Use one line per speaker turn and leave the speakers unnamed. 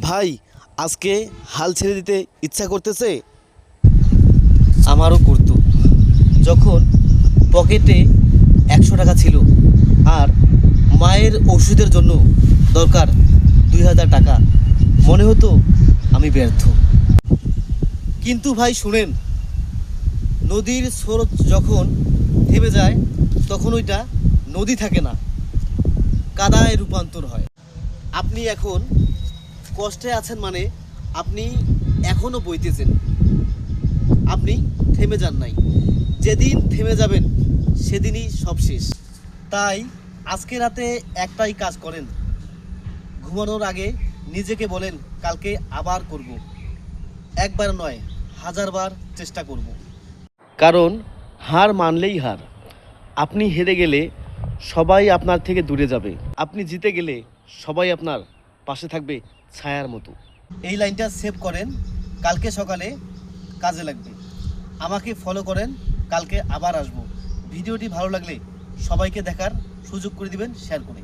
ভাই আজকে হাল ছেড়ে দিতে ইচ্ছা করতেছে। আমারও করতো, যখন পকেটে 100 টাকা ছিল আর মায়ের ওষুধের জন্য দরকার 2000 টাকা, মনে হতো আমি ব্যর্থ। কিন্তু ভাই শুনেন, নদীর স্রোত যখন থেমে যায় তখন ওইটা নদী থাকে না, কাদায় রূপান্তর হয়। আপনি এখন কষ্টে আছেন মানে আপনি এখনো বইতেছেন, আপনি থেমে যান নাই। যেদিন থেমে যাবেন সেদিনই সব শেষ। তাই আজকে রাতে একটাই কাজ করেন, ঘুমানোর আগে নিজেকে বলেন কালকে আবার করব। একবার নয়, 1000বার চেষ্টা করব। কারণ হার মানলেই হার। আপনি হেরে গেলে সবাই আপনার থেকে দূরে যাবে, আপনি জিতে গেলে সবাই আপনার পাশে থাকবে ছায়ার মতো। এই লাইনটা সেভ করেন, কালকে সকালে কাজে লাগবে। আমাকে ফলো করেন, কালকে আবার আসবো। ভিডিওটি ভালো লাগলে সবাইকে দেখার সুযোগ করে দিবেন শেয়ার করে।